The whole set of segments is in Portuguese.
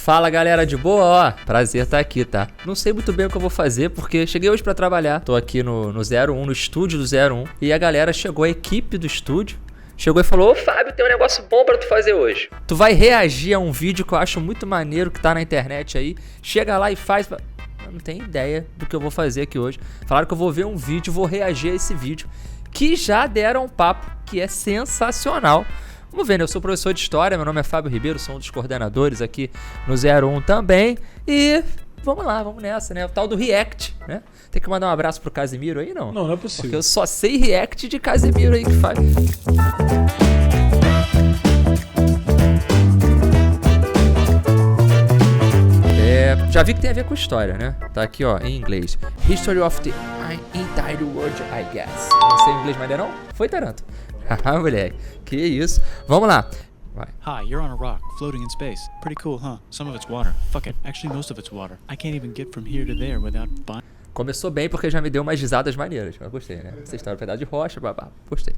Fala galera de boa, ó, prazer estar aqui, tá? Não sei muito bem o que eu vou fazer, porque cheguei hoje pra trabalhar. Tô aqui no 01, no estúdio do 01, e a galera chegou, a equipe do estúdio, chegou e falou: ô Fábio, tem um negócio bom pra tu fazer hoje. Tu vai reagir a um vídeo que eu acho muito maneiro, que tá na internet aí. Chega lá e faz... Eu não tenho ideia do que eu vou fazer aqui hoje. Falaram que eu vou ver um vídeo, vou reagir a esse vídeo, que já deram um papo que é sensacional. Vamos ver, né? Eu sou professor de História, meu nome é Fábio Ribeiro, sou um dos coordenadores aqui no 01 também. E vamos lá, vamos nessa, né? O tal do React, né? Tem que mandar um abraço pro Casimiro aí, não? Não é possível. Porque eu só sei React de Casimiro aí que faz. Já vi que tem a ver com história, né? Tá aqui, ó, em inglês. History of the entire world, I guess. Não sei inglês, mas não? Foi, Taranto? Haha, moleque. Que isso. Vamos lá. Vai. Hi, you're on a rock, floating in space. Pretty cool, huh? Some of it's water. Fuck it. Actually, most of it's water. I can't even get from here to there without buying... Começou bem porque já me deu umas risadas maneiras. Eu gostei, né? Essa história, um pedaço de rocha, babá. Gostei.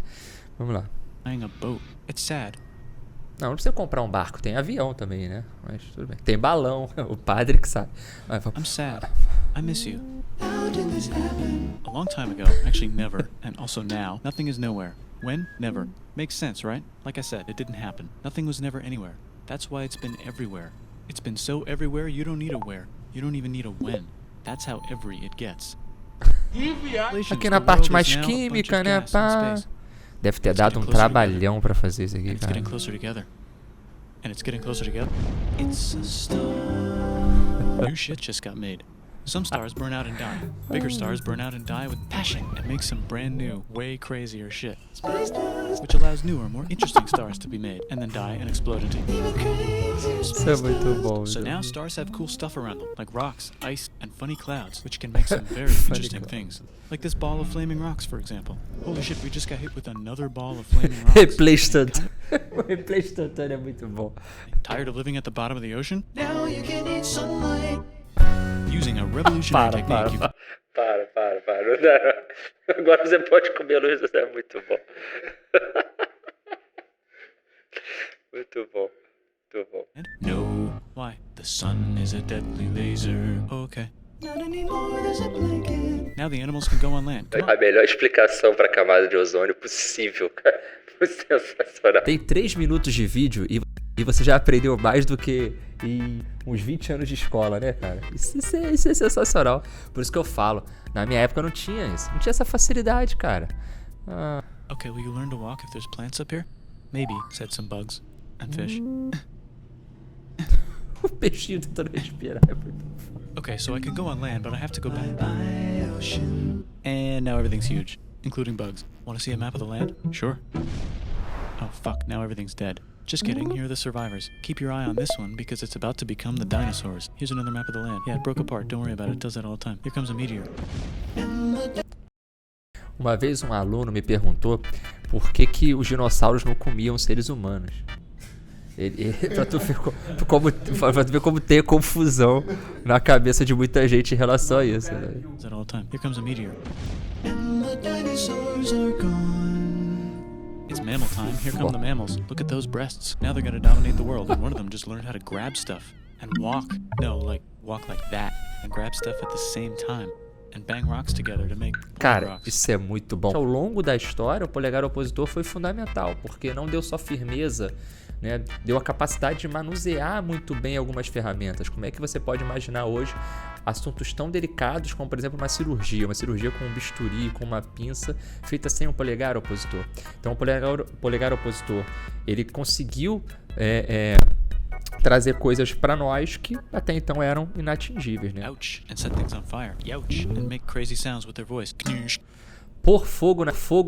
Vamos lá. Buying a boat. It's sad. Não precisa comprar um barco. Tem avião também, né? Mas tudo bem. Tem balão. O padre que sabe. I'm sad. I miss you. How did this happen? A long time ago. Actually, never. And also now. Nothing is nowhere. When? Never. Makes sense, right? Like I said, it didn't happen. Nothing was never anywhere. That's why it's been everywhere. It's been so everywhere you don't need a where. You don't even need a when. That's how every it gets. Aqui na parte mais química, né? Pá. Deve ter dado um trabalhão pra fazer isso aqui, It's cara. getting closer together. And it's getting closer together. It's a star. New shit just got made. Some stars burn out and die. Bigger stars burn out and die with passion and make some brand new, way crazier shit. Which allows newer, more interesting stars to be made and then die and explode into Isso é muito bom. So now stars have cool stuff around them, like rocks, ice, and funny clouds, which can make some very interesting things. Like this ball of flaming rocks, for example. Holy shit, we just got hit with another ball of flaming rocks. Replay instantâneo. O replay instantâneo é muito bom. Tired of living at the bottom of the ocean? Now you can eat sunlight. Using a revolutionary technique. Para. Não dá, não. Agora você pode comer luz, isso é muito bom. Muito bom. No. Why? The sun is a deadly laser. Okay. Not anymore, there's a blanket. Now the animals can go on land. A melhor explicação para a camada de ozônio possível, cara. Foi sensacional. Tem 3 minutos de vídeo e você já aprendeu mais do que em uns 20 anos de escola, né, cara? Isso é sensacional. Por isso que eu falo, na minha época não tinha isso. Não tinha essa facilidade, cara. Okay, will you learn to walk if there's plants up here? Maybe, said some bugs. And fish. O peixinho tentando respirar. Okay, so I can go on land, but I have to go back. Ocean. And now everything's huge, including bugs. Want to see a map of the land? Sure. Oh, fuck, now everything's dead. Just kidding, here are the survivors. Keep your eye on this one because it's about to become the dinosaurs. Here's another map of the land. Yeah, it broke apart, don't worry about it does that all the time. Here comes a meteor. Uma vez um aluno me perguntou por que os dinossauros não comiam seres humanos. Pra tu ver como tem confusão na cabeça de muita gente em relação a isso, né? Does that all the time. Here comes a meteor. And the dinosaurs are gone. It's mammal time. Here come the mammals. Look at those breasts. Now they're gonna dominate the world. And one of them just learned how to grab stuff and walk. No, like walk like that and grab stuff at the same time and bang rocks together to make Cara, rocks. isso é muito bom. Ao longo da história, o polegar opositor foi fundamental, porque não deu só firmeza, né? Deu a capacidade de manusear muito bem algumas ferramentas. Como é que você pode imaginar hoje assuntos tão delicados como, por exemplo, uma cirurgia com um bisturi, com uma pinça, feita sem um polegar opositor. Então, o polegar opositor, ele conseguiu trazer coisas para nós que até então eram inatingíveis, né? Ouch, and set things on fire. Youch, and make crazy sounds with their voice. Pôr fogo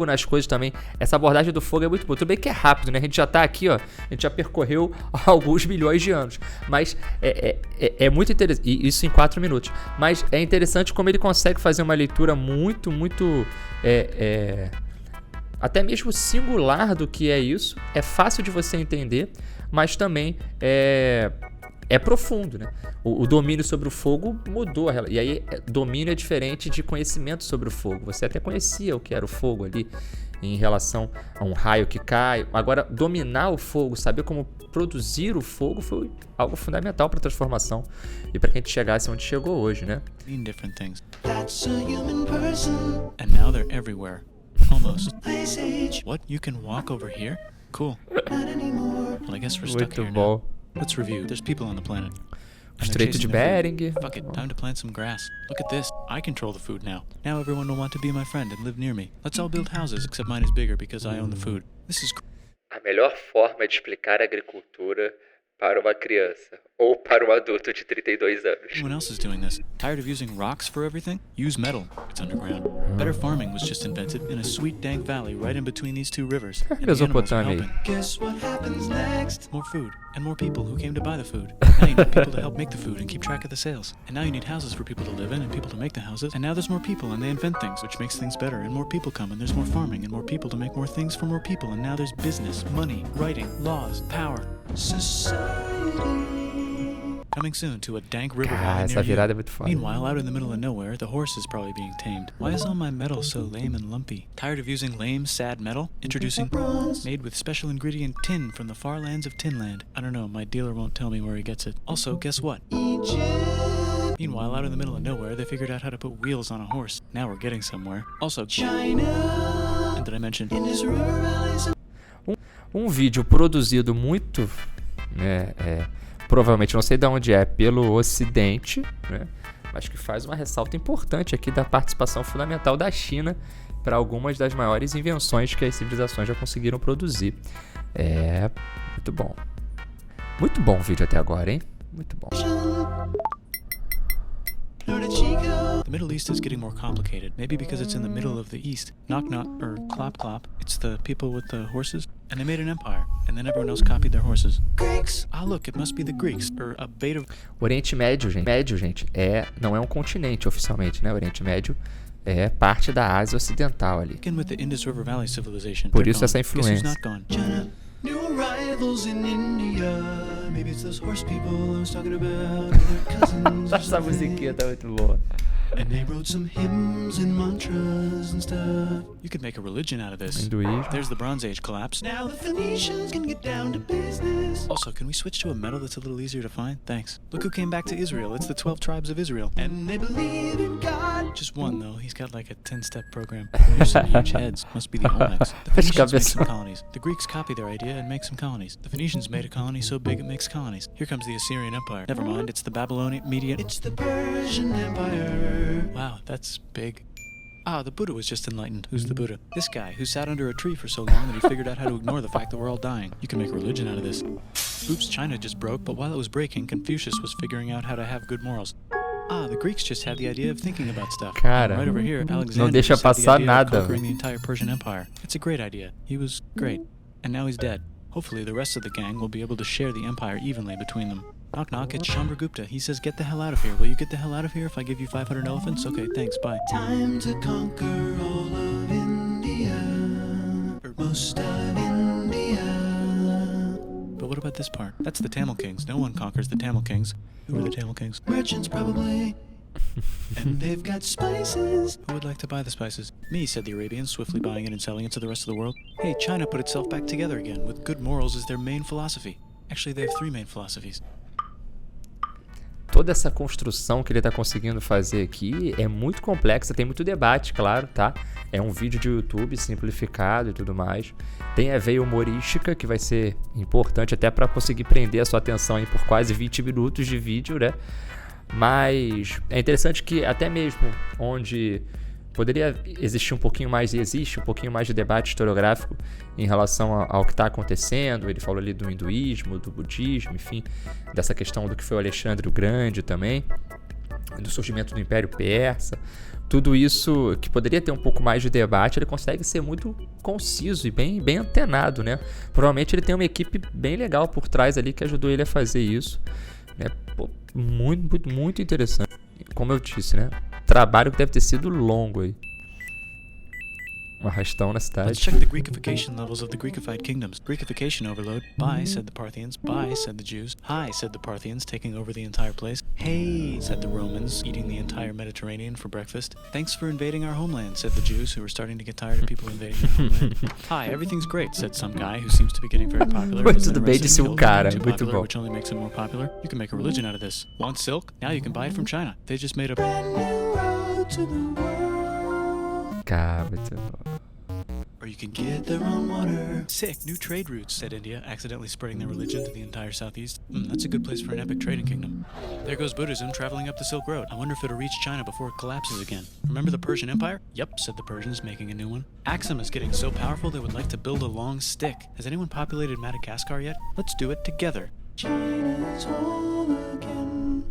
nas coisas também. Essa abordagem do fogo é muito boa. Tudo bem que é rápido, né? A gente já tá aqui, ó. A gente já percorreu alguns milhões de anos. Mas é muito interessante. E isso em 4 minutos. Mas é interessante como ele consegue fazer uma leitura muito até mesmo singular do que é isso. É fácil de você entender, mas também é profundo, né? O domínio sobre o fogo mudou. E aí, domínio é diferente de conhecimento sobre o fogo. Você até conhecia o que era o fogo ali em relação a um raio que cai. Agora, dominar o fogo, saber como produzir o fogo foi algo fundamental para a transformação e para que a gente chegasse onde chegou hoje, né? Different things. That's a human person. And now they're everywhere. Almost. Ice Age. What? You can walk over here? Cool. Not anymore. Well, I guess we're stuck here now. Let's review. There's people on the planet. Estreito de Bering. Fuck it, time to plant some grass. Look at this. I control the food now. Now everyone will want to be my friend and live near me. Let's all build houses, except mine is bigger because I own the food. This is A melhor forma de explicar a agricultura para uma criança ou para um adulto de 32 anos. Everyone else is doing this. Tired of using rocks for everything? Use metal. It's underground. Better farming was just invented in a sweet dank valley right in between these two rivers. And the animals are helping. Guess what happens next? More food and more people who came to buy the food. Now you need people to help make the food and keep track of the sales. And now you need houses for people to live in and people to make the houses. And now there's more people and they invent things, which makes things better. And more people come and there's more farming and more people to make more things for more people. And now there's business, money, writing, laws, power. Society. Coming soon to a dank river valley essa virada é muito foda. Meanwhile, out in the middle of nowhere, the horse is probably being tamed. Why is all my metal so lame and lumpy? Tired of using lame, sad metal? Introducing bronze, made with special ingredient tin from the far lands of Tinland. I don't know, my dealer won't tell me where he gets it. Also, guess what? Egypt. Meanwhile, out in the middle of nowhere, they figured out how to put wheels on a horse. Now we're getting somewhere. Also, China. And did I mention? In this river valley. Vídeo produzido muito, provavelmente, não sei de onde é, pelo Ocidente, né? Mas que faz uma ressalta importante aqui da participação fundamental da China para algumas das maiores invenções que as civilizações já conseguiram produzir. Muito bom. Muito bom o vídeo até agora, hein? Muito bom. The Middle East is getting more complicated, maybe because it's in the middle of the East. Knock knock, or clop clop, it's the people with the horses, and they made an empire, and then everyone else copied their horses. Greeks! Ah, look, it must be the Greeks, or a beta... O Oriente Médio, gente, não é um continente oficialmente, né? O Oriente Médio é parte da Ásia Ocidental ali. With the Indus River Valley civilization, por isso essa influência. New arrivals in India. Maybe it's those horse people I was talking about. Their cousins. Essa musiquinha tá muito boa. And they wrote some hymns and mantras and stuff. You could make a religion out of this. Hinduismo. There's the Bronze Age collapse. Now the Phoenicians can get down to business. Also, can we switch to a metal that's a little easier to find? Thanks. Look who came back to Israel. It's the 12 tribes of Israel. And they believe in God. Just one, though. He's got like a 10-step program. There's some huge heads. Must be the Olmecs. The Phoenicians make some colonies. The Greeks copy their idea and make some colonies. The Phoenicians made a colony so big it makes colonies. Here comes the Assyrian Empire. Never mind, it's the Babylonian Median. It's the Persian Empire. Wow, that's big. Ah, the Buddha was just enlightened. Who's the Buddha? This guy who sat under a tree for so long that he figured out how to ignore the fact that we're all dying. You can make a religion out of this. Oops, China just broke, but while it was breaking, Confucius was figuring out how to have good morals. Ah, the Greeks just had the idea of thinking about stuff. Cara, right over here, Alexander não deixa passar nada. Conquering the entire Persian Empire. It's a great idea. He was great. And now he's dead. Hopefully the rest of the gang will be able to share the empire evenly between them. Knock knock, it's Chandragupta. He says get the hell out of here. Will you get the hell out of here if I give you 500 elephants? Okay, thanks, bye. Time to conquer all of India. Or most of India. But what about this part? That's the Tamil Kings. No one conquers the Tamil Kings. Who are the Tamil Kings? Merchants, probably. And they've got spices. Who would like to buy the spices? Me, said the Arabians, swiftly buying it and selling it to the rest of the world. Hey, China put itself back together again, with good morals as their main philosophy. Actually, they have 3 main philosophies. Toda essa construção que ele está conseguindo fazer aqui é muito complexa, tem muito debate, claro, tá? É um vídeo de YouTube simplificado e tudo mais. Tem a veia humorística, que vai ser importante até para conseguir prender a sua atenção aí por quase 20 minutos de vídeo, né? Mas é interessante que até mesmo onde poderia existir um pouquinho mais, e existe um pouquinho mais de debate historiográfico em relação ao que está acontecendo. Ele falou ali do hinduísmo, do budismo, enfim, dessa questão do que foi o Alexandre o Grande também, do surgimento do Império Persa. Tudo isso que poderia ter um pouco mais de debate, ele consegue ser muito conciso e bem antenado, né? Provavelmente ele tem uma equipe bem legal por trás ali que ajudou ele a fazer isso, né? Pô, muito interessante. Como eu disse, né? Trabalho que deve ter sido longo aí. Um arrastão na Let's cidade. check the Greekification levels of the Greekified kingdoms. Greekification overload. Bye, said the Parthians. Bye, said the Jews. Hi, said the Parthians, taking over the entire place. Hey, said the Romans, eating the entire Mediterranean for breakfast. Thanks for invading our homeland, said the Jews, who were starting to get tired of people invading their homeland. Hi, everything's great, said some guy who seems to be getting very popular. Tudo bem de ser um cara, muito bom. Which only makes him more popular. You can make a religion out of this. Want silk? Now you can buy it from China. They just made a brand new road to the world. Cara, muito bom. Or you can get their own water. Sick, new trade routes, said India, accidentally spreading their religion to the entire southeast. That's a good place for an epic trading kingdom. There goes Buddhism traveling up the Silk Road. I wonder if it'll reach China before it collapses again. Remember the Persian Empire? Yep, said the Persians, making a new one. Axum is getting so powerful they would like to build a long stick. Has anyone populated Madagascar yet? Let's do it together. China's home again.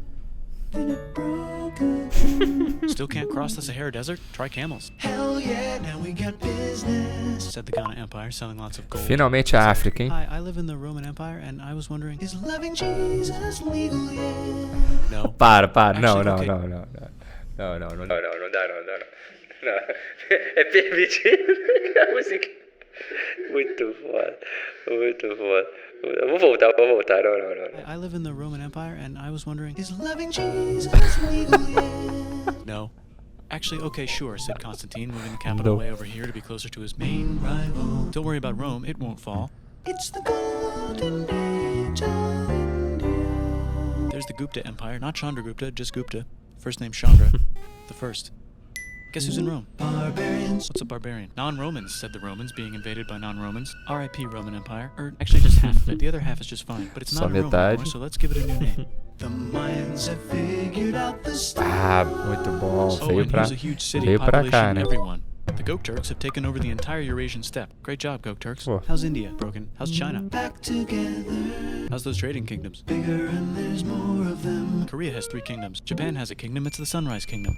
Then it broke again. Still can't cross the Sahara Desert? Try camels. Hell yeah, now we got business, said the Ghana Empire, selling lots of gold. Finalmente a África, hein? Hi, I live in the Roman Empire, and I was wondering, is loving Jesus legal yet? No. Para, não, Actually, não, okay. não, não, não. Não, não, não, não, não dá, não, não, não. É permitido a música. Muito foda, muito foda. Eu vou voltar, não, não, não. I live in the Roman Empire, and I was wondering, is loving Jesus legal yet? No. Actually, okay, sure, said Constantine, moving the capital way over here to be closer to his main rival. Don't worry about Rome, it won't fall. It's the golden age of India. There's the Gupta Empire, not Chandragupta, just Gupta. First name Chandra, the first. Guess who's in Rome? Barbarians. What's a barbarian? Non-Romans, said the Romans, being invaded by non-Romans. R.I.P. Roman Empire. Or actually just half of it. The other half is just fine. But it's not in Rome anymore, so let's give it a new name. The Mayans have figured out the Ah, muito bom. Oh, and here's a huge city, veio pra cá, population, né? everyone. The Gok Turks have taken over the entire Eurasian steppe. Great job, Gok Turks. Whoa. How's India? Broken. How's China? Back together. How's those trading kingdoms? Bigger and there's more of them. Korea has 3 kingdoms. Japan has a kingdom. It's the Sunrise Kingdom.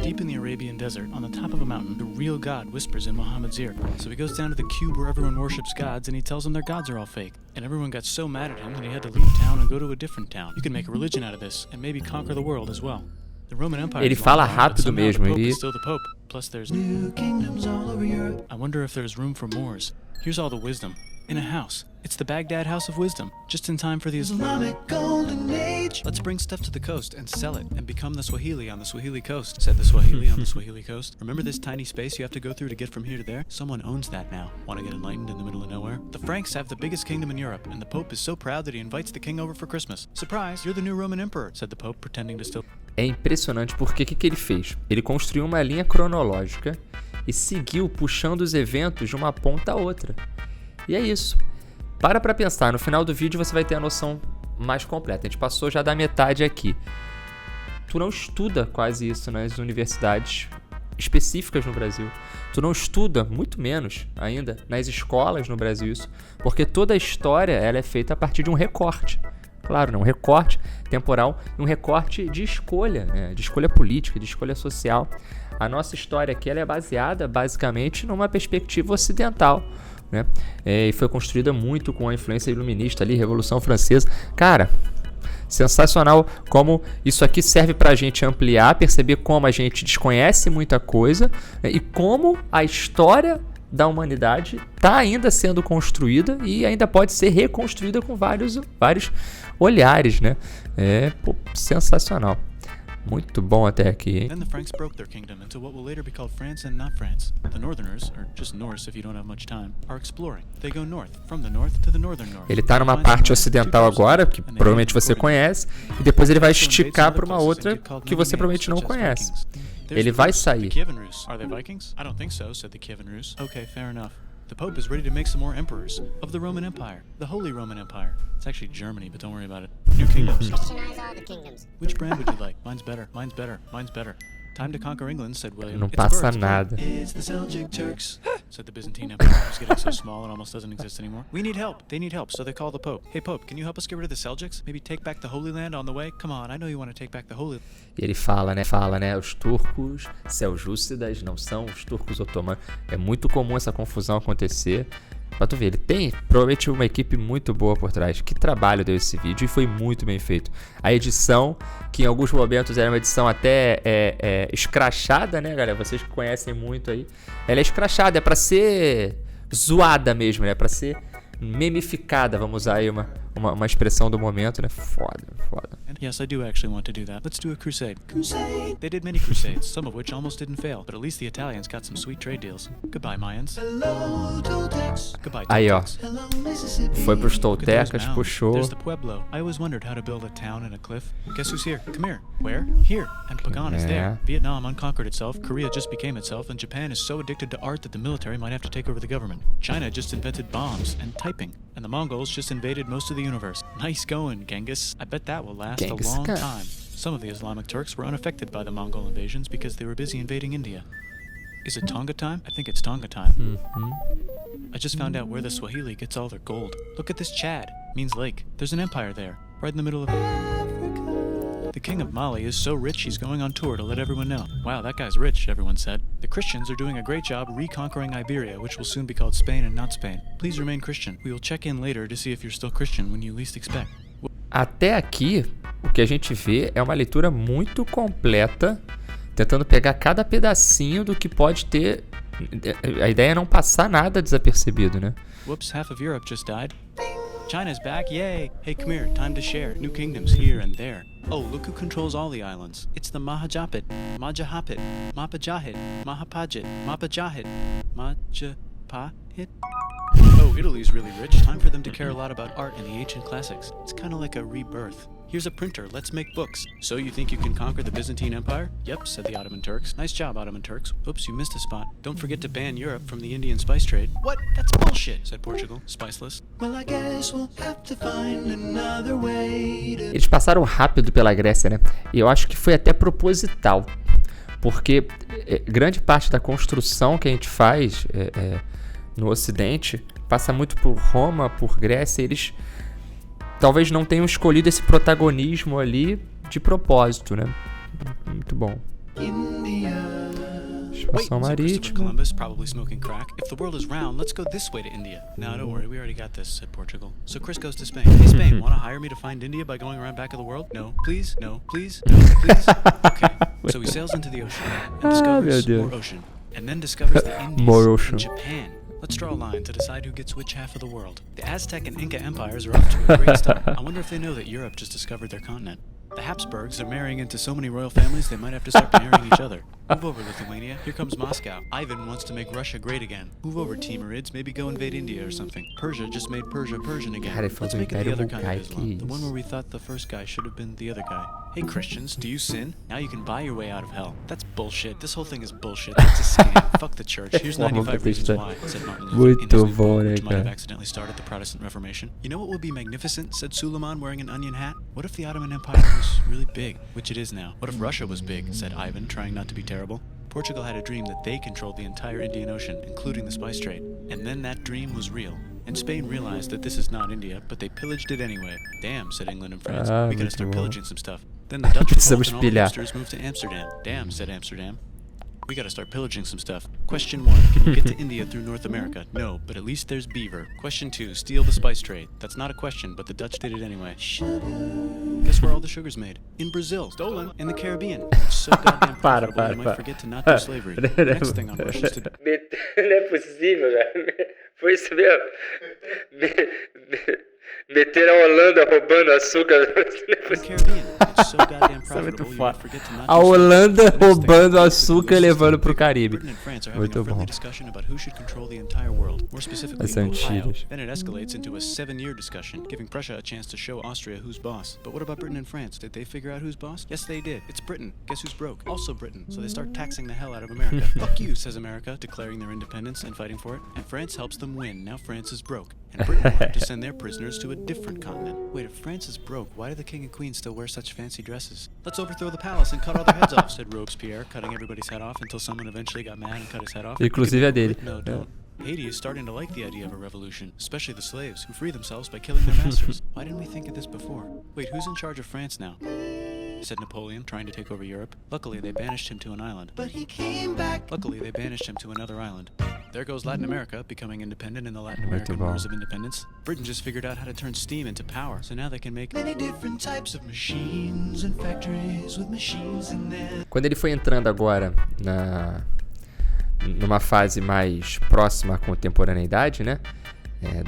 Deep in the Arabian desert, on the top of a mountain, the real God whispers in Muhammad's ear. So he goes down to the cube where everyone worships gods, and he tells them their gods are all fake. And everyone got so mad at him that he had to leave town and go to a different town. You can make a religion out of this, and maybe conquer the world as well. The Roman Empire Ele is fala long gone, but rápido somehow mesmo, the Pope ele- is still the Pope. Plus there's new kingdoms all over Europe. I wonder if there's room for Moors. Here's all the wisdom. In a house. It's the Baghdad House of Wisdom. Just in time for the Islamic Golden Age. Let's bring stuff to the coast and sell it and become the Swahili on the Swahili coast, said the Swahili on the Swahili coast. Remember this tiny space you have to go through to get from here to there? Someone owns that now. Want to get enlightened in the middle of nowhere? The Franks have the biggest kingdom in Europe, and the Pope is so proud that he invites the king over for Christmas. Surprise, you're the new Roman Emperor, said the Pope, pretending to still... É impressionante porque o que ele fez? Ele construiu uma linha cronológica e seguiu puxando os eventos de uma ponta a outra. E é isso. Para pra pensar, no final do vídeo você vai ter a noção mais completa. A gente passou já da metade aqui. Tu não estuda quase isso nas universidades específicas no Brasil. Tu não estuda, muito menos ainda, nas escolas no Brasil isso, porque toda a história ela é feita a partir de um recorte. Claro, né? Um recorte temporal e um recorte de escolha, né? De escolha política, de escolha social. A nossa história aqui ela é baseada basicamente numa perspectiva ocidental, né? E foi construída muito com a influência iluminista ali, Revolução Francesa. Cara, sensacional como isso aqui serve pra gente ampliar, perceber como a gente desconhece muita coisa, né? E como a história da humanidade está ainda sendo construída e ainda pode ser reconstruída com vários olhares, né? Sensacional. Muito bom até aqui, hein? Then the Franks broke their kingdom into what will later be called France and not France. The Northerners, or just Norse if you don't have much time, are exploring. They go north, from the north to the northern north. Ele tá numa parte ocidental agora, que provavelmente você conhece, e depois ele vai esticar para uma outra que você provavelmente não conhece. Ele vai sair. Are they Vikings? I don't think so, said the Kievan Rus. Okay, fair enough. The Pope is ready to make some more emperors of the Roman Empire, the Holy Roman Empire. It's actually Germany, but don't worry about it. New kingdoms. Christianize all the kingdoms. Which brand would you like? Mine's better. Mine's better. Mine's better. Time to conquer England, said William. Não It's passa birds, nada. It's the Seljuk Turks, said the Byzantine Empire, who's getting so small it almost doesn't exist anymore. We need help. They need help, so they call the Pope. Hey, Pope, can you help us get rid of the Seljuks? Maybe take back the Holy Land on the way? Come on, I know you want to take back the Holy Land. E ele fala, né? Os turcos seljúcidas não são os turcos otomanos. É muito comum essa confusão acontecer. Pra tu ver, ele tem provavelmente uma equipe muito boa por trás. Que trabalho deu esse vídeo e foi muito bem feito. A edição, que em alguns momentos era uma edição até escrachada, né, galera? Vocês que conhecem muito aí. Ela é escrachada, é pra ser zoada mesmo, né? Pra ser memificada, vamos usar aí uma expressão do momento, né? Foda. Yes, I do actually want to do that. Let's do a crusade. Crusade! They did many crusades, some of which almost didn't fail, but at least the Italians got some sweet trade deals. Goodbye, Mayans. Hello, Toltecs. Goodbye, Toltecs. Aí, ó. Hello, Mississippi. Foi pros Toltecas, puxou. There's the Pueblo. I always wondered how to build a town in a cliff. Guess who's here? Come here. Where? Here. And Pagan is there. Vietnam unconquered itself, Korea just became itself, and Japan is so addicted to art that the military might have to take over the government. China just invented bombs and typing, and the Mongols just invaded most of the universe. Nice going, Genghis. I bet that will last a long time. Some of the Islamic Turks were unaffected by the Mongol invasions because they were busy invading India. Is it Tonga time? I think it's Tonga time. I just found out where the Swahili gets all their gold. Look at this Chad. Means lake. There's an empire there, right in the middle of Africa. The king of Mali is so rich he's going on tour to let everyone know. Wow, that guy's rich, everyone said. The Christians are doing a great job reconquering Iberia, which will soon be called Spain and not Spain. Please remain Christian. We will check in later to see if you're still Christian when you least expect. Até aqui, o que a gente vê é uma leitura muito completa, tentando pegar cada pedacinho do que pode ter. A ideia é não passar nada desapercebido, né? Whoops, half of Europe just died. China's back, yay! Hey, come here, time to share. New kingdoms here and there. Oh, look who controls all the islands. It's the Mahajapit, Majahapit, Mapajahit, Mahapajit, Mapajahit, Majapahit. Oh, Italy's really rich. Time for them to care a lot about art and the ancient classics. It's kind of like a rebirth. Here's a printer, let's make books. So you think you can conquer the Byzantine Empire? Yep, said the Ottoman Turks. Nice job, Ottoman Turks. Oops, you missed a spot. Don't forget to ban Europe from the Indian spice trade. What? That's bullshit, said Portugal, spiceless. Well, I guess we'll have to find another way to... Eles passaram rápido pela Grécia, né? E eu acho que foi até proposital. Porque grande parte da construção que a gente faz no Ocidente passa muito por Roma, por Grécia. Eles talvez não tenham escolhido esse protagonismo ali de propósito, né? Muito bom. Expansão marítima. Columbus, probably smoking crack. If the world is round, let's go this way to India. No, don't worry, we already got this, said Portugal. So Chris goes to Spain. Hey, Spain, want to hire me to find India by going around back of the world? No, please, no, please, no, please. Okay, so he sails into the ocean and discovers more ocean, and then discovers the Indies and Japan. Let's draw a line to decide who gets which half of the world. The Aztec and Inca empires are off to a great start. I wonder if they know that Europe just discovered their continent. The Habsburgs are marrying into so many royal families they might have to start marrying each other. Move over, Lithuania. Here comes Moscow. Ivan wants to make Russia great again. Move over, Timurids. Maybe go invade India or something. Persia just made Persia Persian again. Let's make it the other kind of Islam. The one where we thought the first guy should have been the other guy. Hey, Christians, do you sin? Now you can buy your way out of hell. That's bullshit. This whole thing is bullshit. That's a scam. Fuck the church. Here's 95 reasons why, said Martin Luther in his new book, which might have accidentally started the Protestant Reformation. You know what would be magnificent, said Suleiman wearing an onion hat? What if the Ottoman Empire was really big, which it is now? What if Russia was big, said Ivan, trying not to be terrible? Portugal had a dream that they controlled the entire Indian Ocean, including the spice trade. And then that dream was real. And Spain realized that this is not India, but they pillaged it anyway. Damn, said England and France. We gotta start pillaging some stuff. Then the Dutch revolt and all the hipsters moved to Amsterdam. Damn, said Amsterdam. We gotta start pillaging some stuff. Question 1, can you get to India through North America? No, but at least there's beaver. Question 2, steal the spice trade. That's not a question, but the Dutch did it anyway. Sugar. Guess where all the sugar's made? In Brazil. Stolen. In the Caribbean. It's so goddamn profitable you might forget to not do slavery. Next thing on Russia's to do. Não é possível, velho. Foi isso mesmo. Meteram a Holanda roubando açúcar. Isso é muito foda. A Holanda roubando açúcar e levando pro Caribe. Muito bom. As antigas. Then it escalates into a 7-year discussion, giving Prussia a chance to show Austria who's boss. But what about Britain and France? Did they figure out who's boss? Yes, they did. It's Britain. Guess who's broke? Also Britain. So they start taxing the hell out of America. Fuck you, says America, declaring their independence and fighting for it. And France helps them win. Now France is broke. And Britain wanted to send their prisoners to a different continent. Wait, if France is broke, why do the king and queen still wear such fancy dresses? Let's overthrow the palace and cut all their heads off, said Robespierre, cutting everybody's head off until someone eventually got mad and cut his head off. Inclusive a dele. No, don't. Haiti is starting to like the idea of a revolution, especially the slaves, who free themselves by killing their masters. Why didn't we think of this before? Wait, who's in charge of France now? Said Napoleon, trying to take over Europe. Luckily, they banished him to an island. But he came back. Luckily, they banished him to another island. There goes Latin America, becoming independent in the Latin American Wars of Independence. Britain just figured out how to turn steam into power, so now they can make many different types of machines and factories with machines in them. Quando ele foi entrando agora numa fase mais próxima à contemporaneidade, né?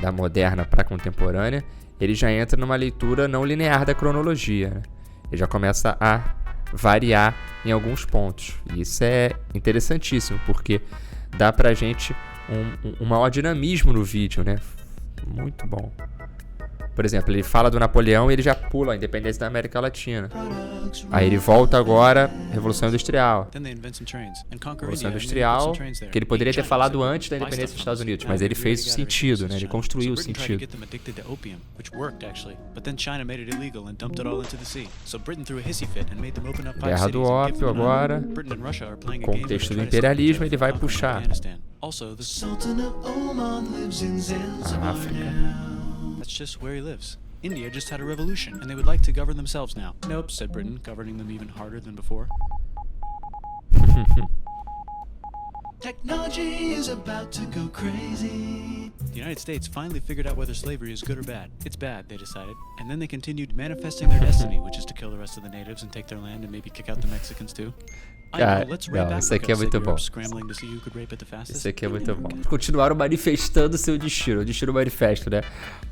Da moderna para a contemporânea, ele já entra numa leitura não linear da cronologia, né? Ele já começa a variar em alguns pontos. E isso é interessantíssimo, porque dá pra gente um maior dinamismo no vídeo, né? Muito bom. Por exemplo, ele fala do Napoleão e ele já pula a independência da América Latina. Aí ele volta agora, Revolução Industrial. Revolução Industrial, que ele poderia ter falado antes da independência dos Estados Unidos, mas ele fez o sentido, né? Ele construiu o sentido. Guerra do Ópio agora, contexto do imperialismo, ele vai puxar a África. That's just where he lives. India just had a revolution, and they would like to govern themselves now. Nope, said Britain, governing them even harder than before. Technology is about to go crazy. The United States finally figured out whether slavery is good or bad. It's bad, they decided. And then they continued manifesting their destiny, which is to kill the rest of the natives and take their land and maybe kick out the Mexicans too. Cara, não, isso aqui é muito bom. Isso aqui é muito bom. Continuaram manifestando seu destino, o destino manifesto, né?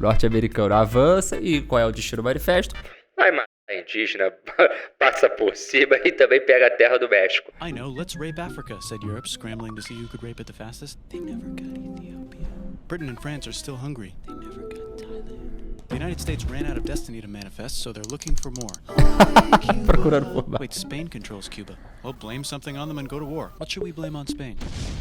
O norte-americano avança e qual é o destino manifesto? Vai matar indígena, passa por cima e também pega a terra do México. I know, let's rape Africa, said Europe, scrambling to see who could rape it the fastest. They never got Ethiopia. Britain and France are still hungry. They never got Thailand. The United States ran out of destiny to manifest, so they're looking for more. Wait, Spain controls Cuba. Well, blame something on them and go to war. What should we blame on Spain?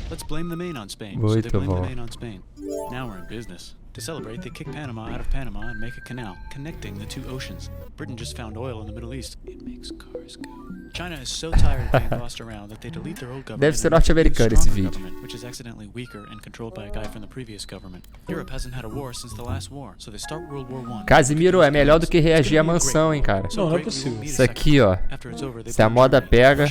Let's blame the Maine on Spain. So they blame the Maine on Spain. Now we're in business. To celebrate, they kick Panama out of Panama and make a canal, connecting the two oceans. Britain just found oil in the Middle East. It makes cars go. China is so tired of being bossed around that they delete their old government. Deve ser norte-americano esse vídeo. Which is accidentally weaker and controlled by a guy from the previous government. Europe hasn't had a war since the last war, so they start World War I. Casimiro, é melhor do que reagir à mansão, hein, cara. Não, não é possível. Isso aqui, ó. Se a moda pega.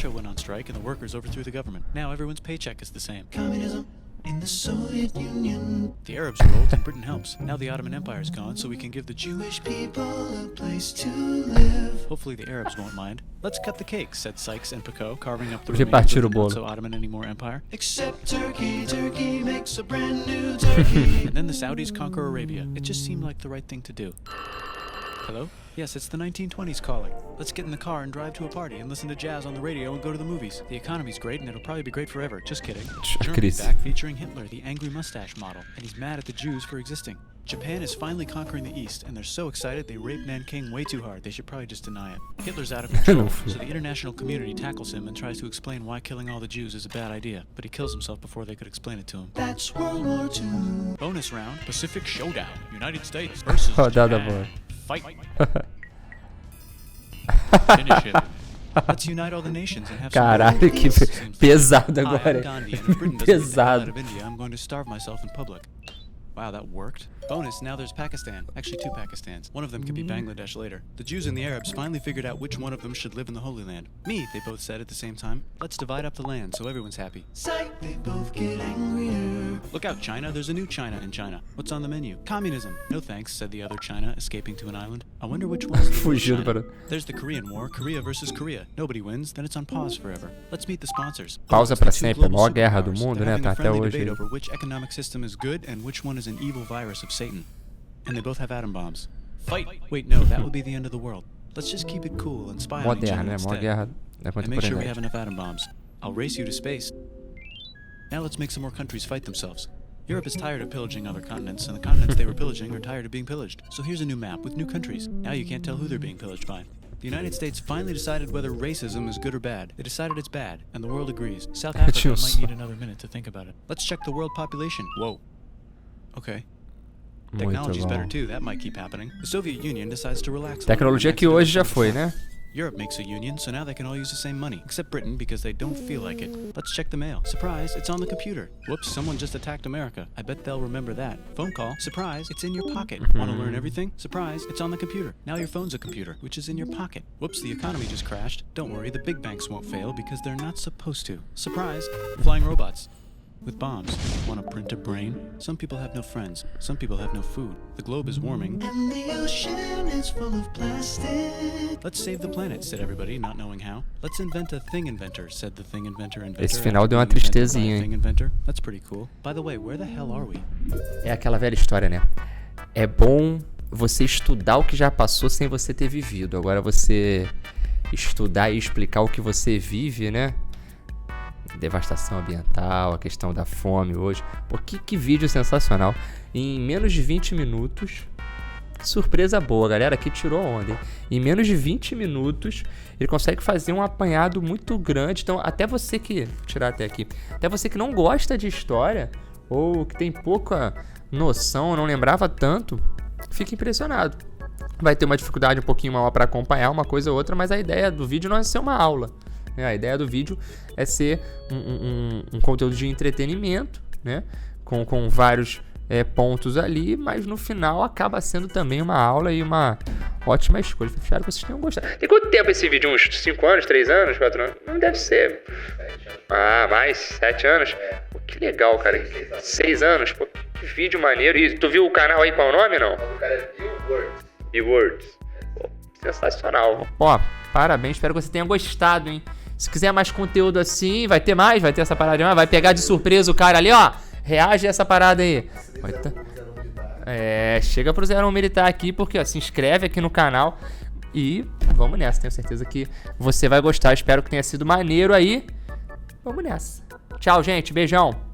Now everyone's paycheck is the same. Communism in the Soviet Union. The Arabs revolt and Britain helps. Now the Ottoman Empire is gone, so we can give the Jewish people a place to live. Hopefully the Arabs won't mind. Let's cut the cake, said Sykes and Picot, carving up the remains of the not so Ottoman anymore empire. Except Turkey, Turkey makes a brand new Turkey. And then the Saudis conquer Arabia. It just seemed like the right thing to do. Hello? Yes, it's the 1920s calling. Let's get in the car and drive to a party and listen to jazz on the radio and go to the movies. The economy's great and it'll probably be great forever. Just kidding. Germany's back featuring Hitler, the angry mustache model, and he's mad at the Jews for existing. Japan is finally conquering the East, and they're so excited they rape Nanking way too hard. They should probably just deny it. Hitler's out of control, so the international community tackles him and tries to explain why killing all the Jews is a bad idea, but he kills himself before they could explain it to him. That's World War II. Bonus round, Pacific Showdown. United States versus Japan. Fight. Finish it. Let's unite all the nations and have Caralho, que pesado agora. Pesado. I'm going to starve myself in public. Wow, that worked. Bonus, now there's Pakistan. Actually, two Pakistans. One of them could be Bangladesh later. The Jews and the Arabs finally figured out which one of them should live in the Holy Land. Me, they both said at the same time. Let's divide up the land so everyone's happy. Psych, they both get angrier. Look out, China. There's a new China in China. What's on the menu? Communism. No thanks, said the other China, escaping to an island. I wonder which one's the China. There's the Korean War. Korea versus Korea. Nobody wins, then it's on pause forever. Let's meet the sponsors. Pausa pra sempre. A maior guerra do mundo, né? Tá até hoje. Over which economic system is good and which one is an evil virus of Satan. And they both have atom bombs. Fight! Wait, no, that would be the end of the world. Let's just keep it cool and spy on each other instead. And make sure we have enough atom bombs. I'll race you to space. Now let's make some more countries fight themselves. Europe is tired of pillaging other continents, and the continents they were pillaging are tired of being pillaged. So here's a new map with new countries. Now you can't tell who they're being pillaged by. The United States finally decided whether racism is good or bad. They decided it's bad, and the world agrees. South Africa might need another minute to think about it. Let's check the world population. Whoa. Okay. Technology's better too, that might keep happening. The Soviet Union decides to relax. Tecnologia que hoje já foi, né? Europe makes a union, so now they can all use the same money, except Britain because they don't feel like it. Let's check the mail. Surprise, it's on the computer. Whoops, someone just attacked America. I bet they'll remember that. Phone call. Surprise, it's in your pocket. Want to learn everything? Surprise, it's on the computer. Now your phone's a computer, which is in your pocket. Whoops, the economy just crashed. Don't worry, the big banks won't fail because they're not supposed to. Surprise, flying robots. with bombs. Want to print a brain? Some people have no friends. Some people have no food. The globe is warming. And the ocean is full of plastic. Let's save the planet, said everybody, not knowing how. Let's invent a thing inventor, said the thing inventor. Esse final deu uma tristezinha, hein? Thing inventor. That's pretty cool. By the way, where the hell are we? É aquela velha história, né? É bom você estudar o que já passou sem você ter vivido. Agora você estudar e explicar o que você vive, né? Devastação ambiental, a questão da fome hoje. Pô, que vídeo sensacional. Em menos de 20 minutos, que surpresa boa, galera, aqui tirou onda, hein? Em menos de 20 minutos, ele consegue fazer um apanhado muito grande. Então, até você que... Vou tirar até aqui. Até você que não gosta de história, ou que tem pouca noção, não lembrava tanto, fica impressionado. Vai ter uma dificuldade um pouquinho maior para acompanhar uma coisa ou outra, mas a ideia do vídeo não é ser uma aula. A ideia do vídeo é ser um conteúdo de entretenimento, né? Com vários pontos ali, mas no final acaba sendo também uma aula e uma ótima escolha. Espero que vocês tenham gostado. Tem quanto tempo esse vídeo? Uns 5 anos, 3 anos, 4 anos? Não deve ser. 7 anos. Ah, mais 7 anos? Pô, que legal, cara. 6 anos? Pô, que vídeo maneiro. E tu viu o canal aí, qual é o nome, não? O cara é Bill Wurtz. Bill Wurtz. Pô, sensacional. Ó, parabéns. Espero que você tenha gostado, hein? Se quiser mais conteúdo assim, vai ter mais, vai ter essa parada mais, vai pegar de surpresa o cara ali, ó. Reage a essa parada aí. Chega pro 01 Militar aqui, porque ó, se inscreve aqui no canal e vamos nessa. Tenho certeza que você vai gostar. Espero que tenha sido maneiro aí. Vamos nessa. Tchau, gente. Beijão.